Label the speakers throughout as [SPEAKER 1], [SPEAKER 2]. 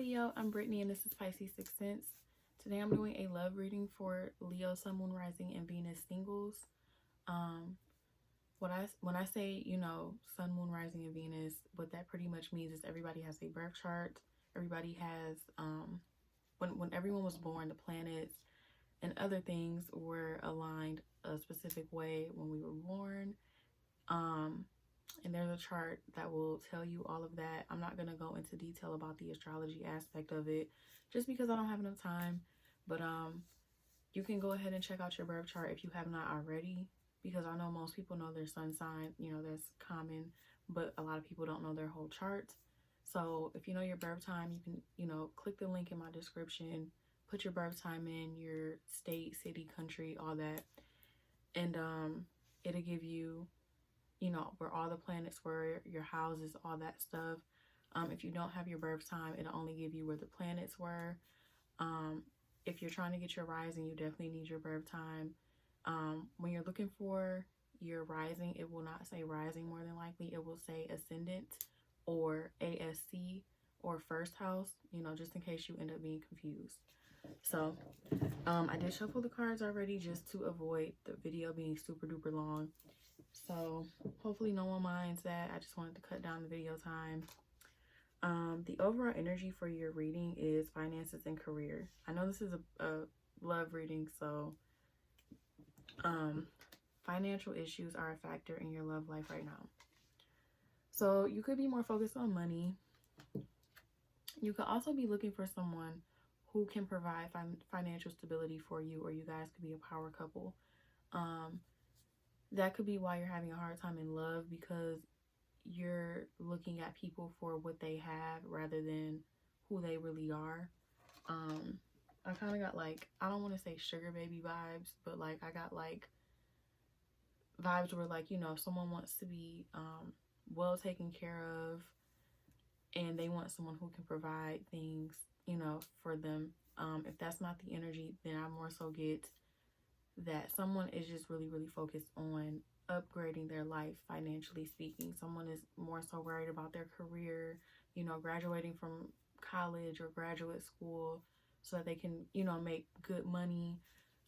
[SPEAKER 1] Leo, I'm Brittany and this is Pisces Sixth Sense. Today I'm doing a love reading for Leo, Sun, Moon, Rising, and Venus singles. When I say, Sun, Moon, Rising, and Venus, what that pretty much means is everybody has a birth chart. Everybody has, when everyone was born, the planets and other things were aligned a specific way when we were born. And there's a chart that will tell you all of that. I'm not going to go into detail about the astrology aspect of it just because I don't have enough time. But you can go ahead and check out your birth chart if you have not already, because I know most people know their sun sign, that's common, but a lot of people don't know their whole chart. So if you know your birth time, you can, click the link in my description, put your birth time in, your state, city, country, all that. And it'll give you where all the planets were, your houses, all that stuff. If you don't have your birth time, it'll only give you where the planets were. If you're trying to get your rising, you definitely need your birth time. When you're looking for your rising, it will not say rising more than likely. It will say ascendant or ASC or first house, just in case you end up being confused. So I did shuffle the cards already just to avoid the video being super duper long. So hopefully no one minds that. I just wanted to cut down the video time. The overall energy for your reading is finances and career. I know this is a love reading, so financial issues are a factor in your love life right now. So you could be more focused on money. You could also be looking for someone who can provide financial stability for you, or you guys could be a power couple. That could be why you're having a hard time in love, because you're looking at people for what they have rather than who they really are. I kind of got like, I don't want to say sugar baby vibes, but like I got like vibes where like, someone wants to be well taken care of and they want someone who can provide things, for them. If that's not the energy, then I more so get that someone is just really, really focused on upgrading their life financially speaking. Someone is more so worried about their career, graduating from college or graduate school so that they can, make good money.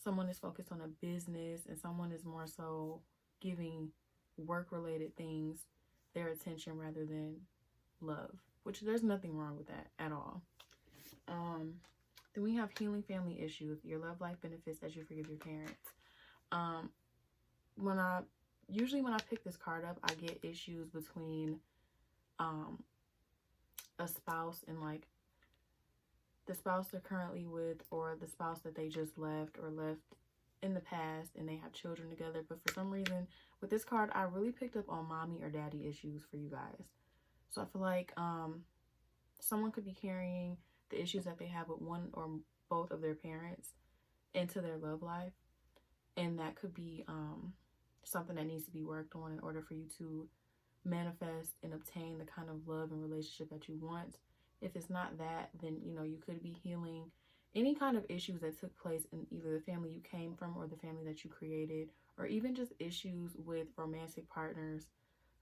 [SPEAKER 1] Someone is focused on a business, and someone is more so giving work-related things their attention rather than love, which there's nothing wrong with that at all. Then we have healing family issues. Your love life benefits as you forgive your parents. When I pick this card up, I get issues between a spouse and like the spouse they're currently with, or the spouse that they just left or left in the past and they have children together. But for some reason with this card, I really picked up on mommy or daddy issues for you guys. So I feel like someone could be carrying the issues that they have with one or both of their parents into their love life, and that could be something that needs to be worked on in order for you to manifest and obtain the kind of love and relationship that you want. If it's not that, then you could be healing any kind of issues that took place in either the family you came from or the family that you created, or even just issues with romantic partners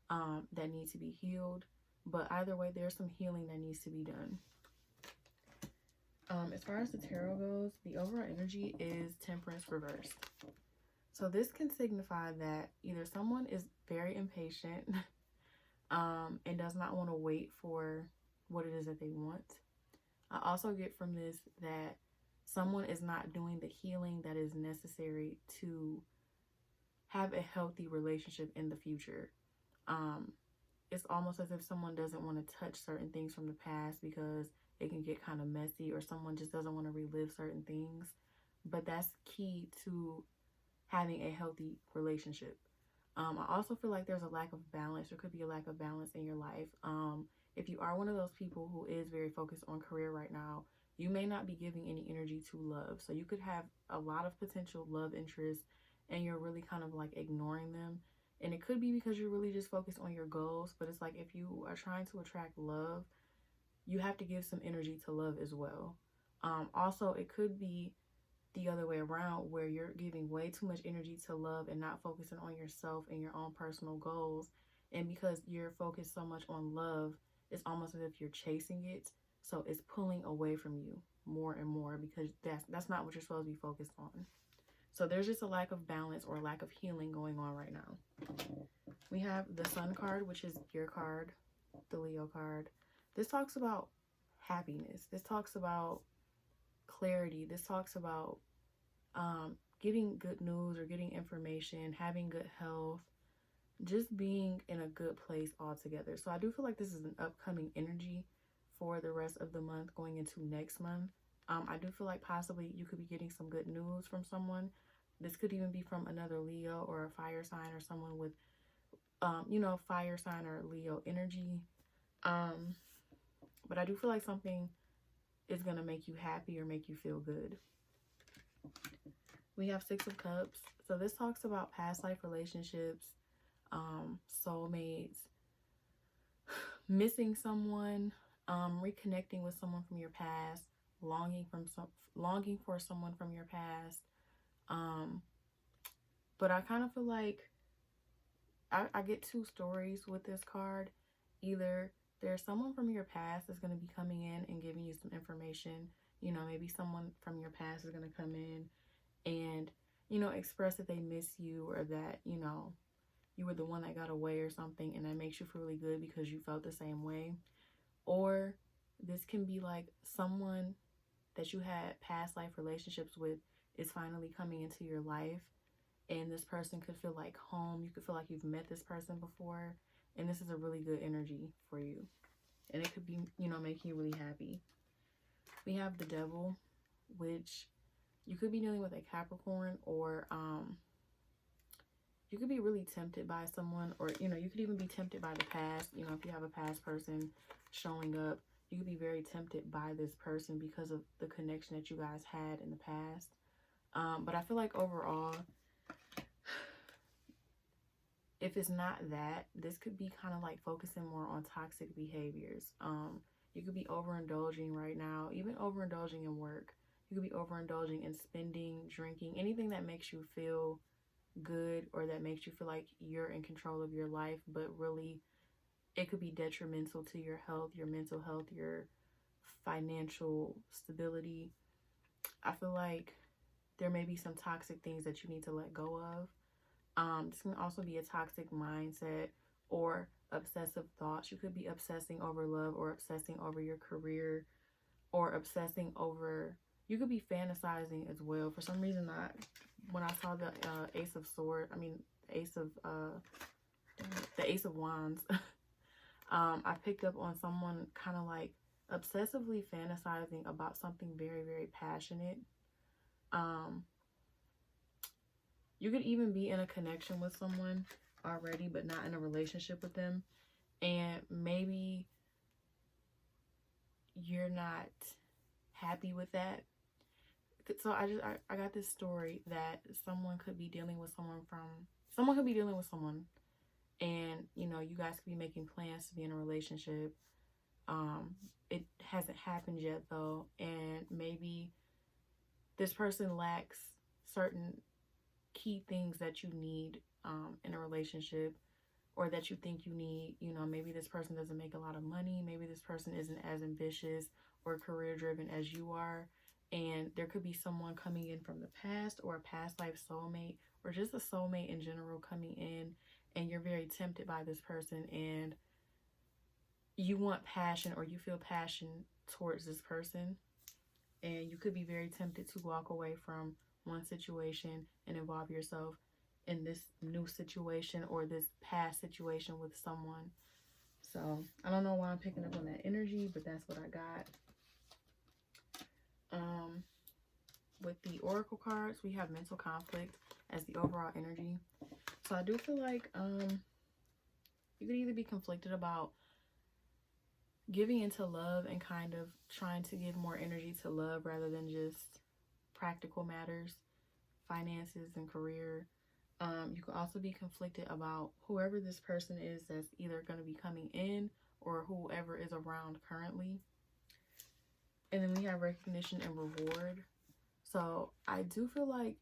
[SPEAKER 1] that need to be healed. But either way, there's some healing that needs to be done. As far as the tarot goes, the overall energy is Temperance reversed. So this can signify that either someone is very impatient and does not want to wait for what it is that they want. I also get from this that someone is not doing the healing that is necessary to have a healthy relationship in the future. It's almost as if someone doesn't want to touch certain things from the past because it can get kind of messy, or someone just doesn't want to relive certain things. But that's key to having a healthy relationship. I also feel like there's a lack of balance. There could be a lack of balance in your life. If you are one of those people who is very focused on career right now, you may not be giving any energy to love. So you could have a lot of potential love interests and you're really kind of like ignoring them. And it could be because you're really just focused on your goals. But it's like, if you are trying to attract love, you have to give some energy to love as well. Also, it could be the other way around, where you're giving way too much energy to love and not focusing on yourself and your own personal goals. And because you're focused so much on love, it's almost as if you're chasing it. So it's pulling away from you more and more because that's not what you're supposed to be focused on. So there's just a lack of balance or lack of healing going on right now. We have the Sun card, which is your card, the Leo card. This talks about happiness. This talks about clarity. This talks about getting good news or getting information, having good health, just being in a good place altogether. So I do feel like this is an upcoming energy for the rest of the month going into next month. I do feel like possibly you could be getting some good news from someone. This could even be from another Leo or a fire sign or someone with, fire sign or Leo energy. But I do feel like something is going to make you happy or make you feel good. We have Six of Cups. So this talks about past life relationships, soulmates, missing someone, reconnecting with someone from your past, longing for someone from your past. But I kind of feel like I get two stories with this card. Either there's someone from your past that's going to be coming in and giving you some information. Maybe someone from your past is going to come in and, express that they miss you, or that, you were the one that got away or something, and that makes you feel really good because you felt the same way. Or this can be like someone that you had past life relationships with is finally coming into your life, and this person could feel like home. You could feel like you've met this person before, and this is a really good energy for you, and it could be, making you really happy. We have the Devil, which you could be dealing with a Capricorn, or you could be really tempted by someone, or you could even be tempted by the past. If you have a past person showing up, you could be very tempted by this person because of the connection that you guys had in the past. But I feel like overall, if it's not that, this could be kind of like focusing more on toxic behaviors. You could be overindulging right now, even overindulging in work. You could be overindulging in spending, drinking, anything that makes you feel good or that makes you feel like you're in control of your life, but really it could be detrimental to your health, your mental health, your financial stability. I feel like there may be some toxic things that you need to let go of. This can also be a toxic mindset or obsessive thoughts. You could be obsessing over love, or obsessing over your career, or obsessing over, you could be fantasizing as well. For some reason, when I saw the Ace of Wands, I picked up on someone kind of like obsessively fantasizing about something very, very passionate. You could even be in a connection with someone already, but not in a relationship with them. And maybe you're not happy with that. So I got this story that someone could be dealing with someone, and you guys could be making plans to be in a relationship. It hasn't happened yet though, and maybe this person lacks certain key things that you need in a relationship, or that you think you need. Maybe this person doesn't make a lot of money, maybe this person isn't as ambitious or career driven as you are, and there could be someone coming in from the past, or a past life soulmate, or just a soulmate in general coming in, and you're very tempted by this person, and you want passion, or you feel passion towards this person, and you could be very tempted to walk away from one situation and involve yourself in this new situation or this past situation with someone. So I don't know why I'm picking up on that energy, but that's what I got. With the oracle cards, we have mental conflict as the overall energy. So I do feel like you could either be conflicted about giving into love and kind of trying to give more energy to love rather than just practical matters, finances and career. You could also be conflicted about whoever this person is that's either going to be coming in, or whoever is around currently. And then we have recognition and reward. So I do feel like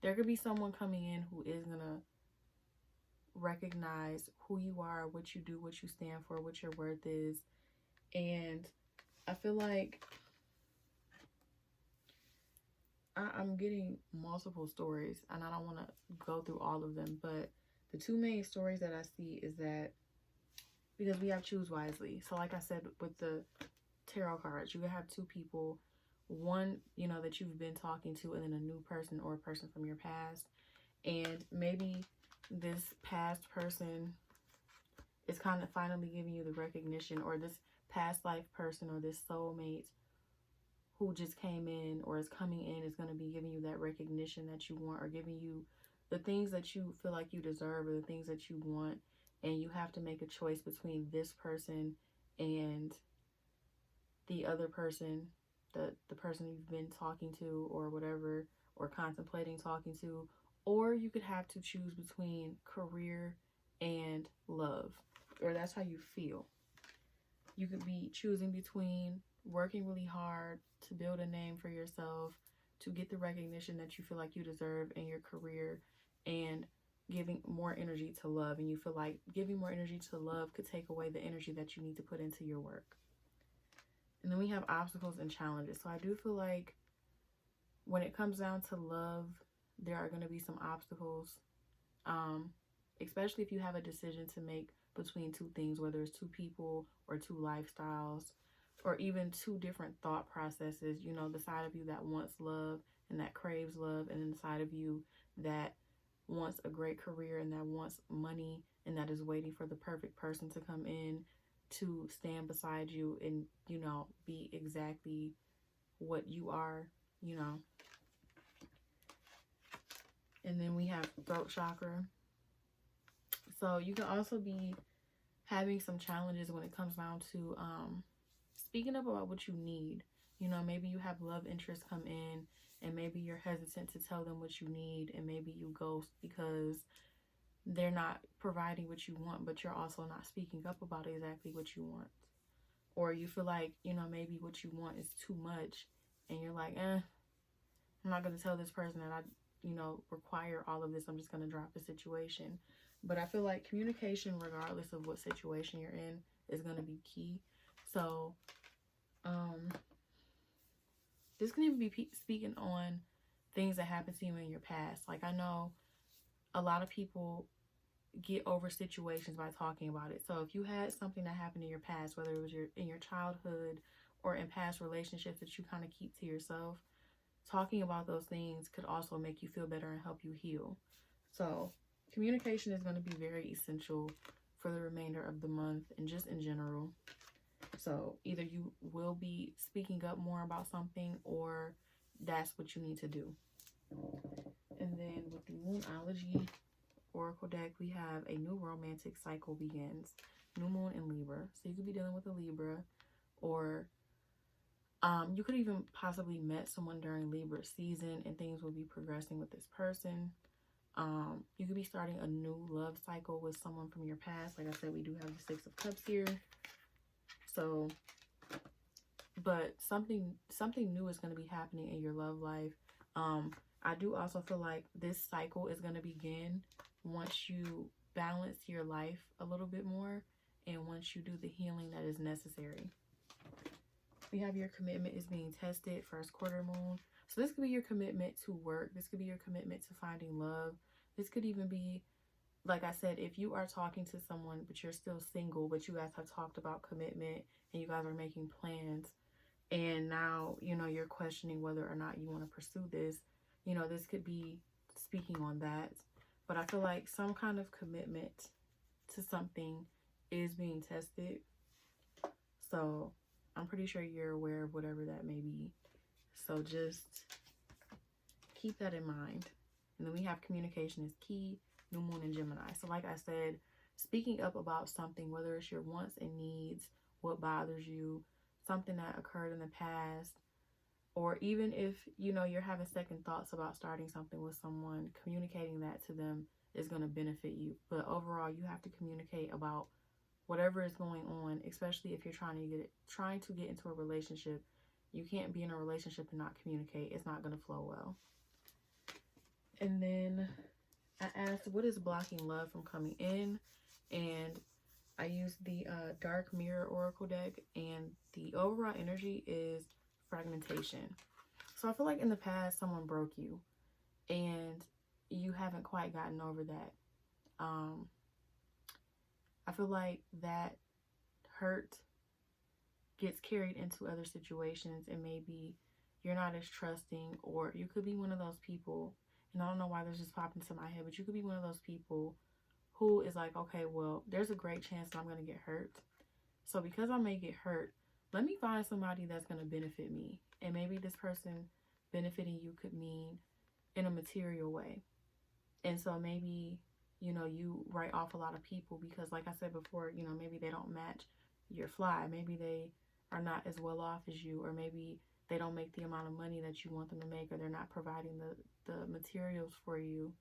[SPEAKER 1] there could be someone coming in who is going to recognize who you are, what you do, what you stand for, what your worth is. And I feel like I'm getting multiple stories, and I don't want to go through all of them, but the two main stories that I see is that, because we have choose wisely. So like I said, with the tarot cards, you could have two people, one, you know, that you've been talking to, and then a new person or a person from your past. And maybe this past person is kind of finally giving you the recognition, or this past life person or this soulmate who just came in or is coming in is going to be giving you that recognition that you want, or giving you the things that you feel like you deserve, or the things that you want. And you have to make a choice between this person and the other person, the person you've been talking to or whatever, or contemplating talking to. Or you could have to choose between career and love, or that's how you feel. You could be choosing between working really hard to build a name for yourself, to get the recognition that you feel like you deserve in your career, and giving more energy to love. And you feel like giving more energy to love could take away the energy that you need to put into your work. And then we have obstacles and challenges. So I do feel like when it comes down to love, there are going to be some obstacles, especially if you have a decision to make between two things, whether it's two people or two lifestyles, or even two different thought processes. You know, the side of you that wants love and that craves love, and then the side of you that wants a great career and that wants money and that is waiting for the perfect person to come in to stand beside you and, you know, be exactly what you are, you know. And then we have throat chakra. So you can also be having some challenges when it comes down to speaking up about what you need. You know, maybe you have love interests come in, and maybe you're hesitant to tell them what you need, and maybe you ghost because they're not providing what you want, but you're also not speaking up about exactly what you want. Or you feel like, you know, maybe what you want is too much, and you're like, I'm not going to tell this person that I, you know, require all of this. I'm just going to drop the situation. But I feel like communication, regardless of what situation you're in, is going to be key. So, this can even be speaking on things that happened to you in your past. Like, I know a lot of people get over situations by talking about it. So if you had something that happened in your past, whether it was in your childhood or in past relationships that you kind of keep to yourself, talking about those things could also make you feel better and help you heal. So communication is going to be very essential for the remainder of the month and just in general. So either you will be speaking up more about something, or that's what you need to do. And then with the Moonology Oracle deck, we have a new romantic cycle begins. New moon in Libra. So you could be dealing with a Libra, or you could even possibly met someone during Libra season and things will be progressing with this person. You could be starting a new love cycle with someone from your past. Like I said, we do have the Six of Cups here. So, but something new is going to be happening in your love life. I do also feel like this cycle is going to begin once you balance your life a little bit more, and once you do the healing that is necessary. We have your commitment is being tested, first quarter moon. So this could be your commitment to work. This could be your commitment to finding love. This could even be, like I said, if you are talking to someone but you're still single, but you guys have talked about commitment and you guys are making plans, and now, you know, you're questioning whether or not you want to pursue this, you know, this could be speaking on that. But I feel like some kind of commitment to something is being tested. So I'm pretty sure you're aware of whatever that may be. So just keep that in mind. And then we have communication is key, new moon in Gemini. So like I said, speaking up about something, whether it's your wants and needs, what bothers you, something that occurred in the past, or even if, you know, you're having second thoughts about starting something with someone, communicating that to them is going to benefit you. But overall, you have to communicate about whatever is going on, especially if you're trying to get into a relationship. You can't be in a relationship and not communicate. It's not going to flow well. And then I asked, what is blocking love from coming in? And I used the Dark Mirror Oracle deck, and the overall energy is fragmentation. So I feel like in the past, someone broke you, and you haven't quite gotten over that. I feel like that hurt gets carried into other situations, and maybe you're not as trusting, or you could be one of those people, and I don't know why this just popped into my head, but you could be one of those people who is like, okay, well, there's a great chance that I'm going to get hurt. So because I may get hurt, let me find somebody that's going to benefit me. And maybe this person benefiting you could mean in a material way. And so maybe, you know, you write off a lot of people because, like I said before, you know, maybe they don't match your fly. Maybe they are not as well off as you, or maybe they don't make the amount of money that you want them to make, or they're not providing the materials for you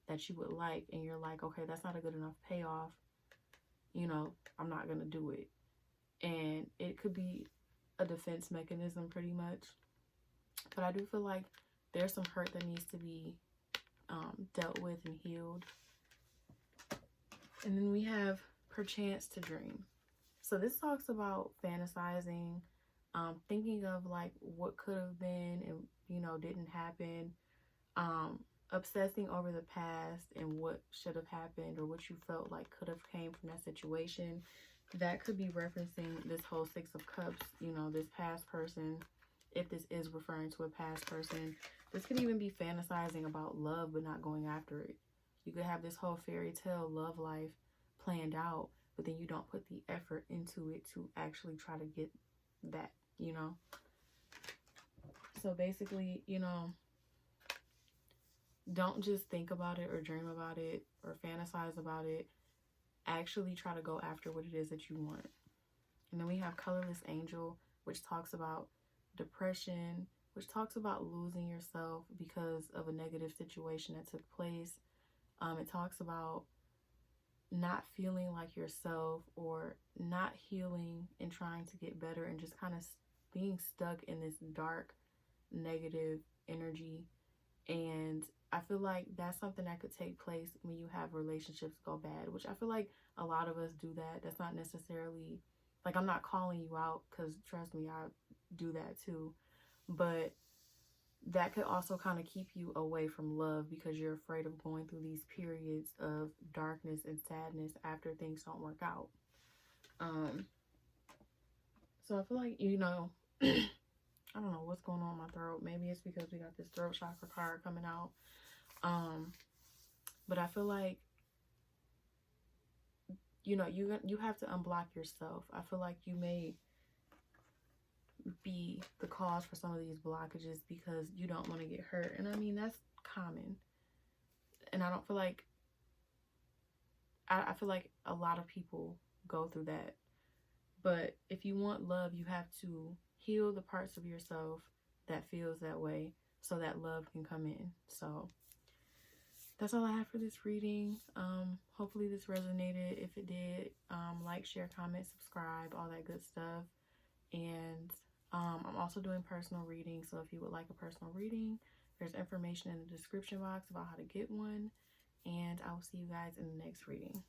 [SPEAKER 1] that you would like, and you're like, okay, that's not a good enough payoff, you know, I'm not gonna do it. And it could be a defense mechanism pretty much, but I do feel like there's some hurt that needs to be dealt with and healed. And then we have perchance to dream. So this talks about fantasizing, thinking of like what could have been and, you know, didn't happen, obsessing over the past and what should have happened, or what you felt like could have came from that situation. That could be referencing this whole Six of Cups, you know, this past person, if this is referring to a past person. This could even be fantasizing about love but not going after it. You could have this whole fairy tale love life planned out, but then you don't put the effort into it to actually try to get that, you know. So basically, you know, don't just think about it or dream about it or fantasize about it. Actually try to go after what it is that you want. And then we have Colorless Angel, which talks about depression, which talks about losing yourself because of a negative situation that took place. It talks about not feeling like yourself, or not healing and trying to get better, and just kind of being stuck in this dark, negative energy. And I feel like that's something that could take place when you have relationships go bad, which I feel like a lot of us do that. That's not necessarily, like, I'm not calling you out, because trust me, I do that too. But that could also kind of keep you away from love because you're afraid of going through these periods of darkness and sadness after things don't work out. So I feel like, you know, I don't know what's going on in my throat. Maybe it's because we got this throat chakra card coming out. But I feel like, you know, you have to unblock yourself. I feel like you may be the cause for some of these blockages because you don't want to get hurt. And I mean, that's common. And I don't feel like, I feel like a lot of people go through that. But if you want love, you have to heal the parts of yourself that feels that way so that love can come in. So that's all I have for this reading. Hopefully this resonated. If it did, like, share, comment, subscribe, all that good stuff. And I'm also doing personal readings, so if you would like a personal reading, there's information in the description box about how to get one. And I will see you guys in the next reading.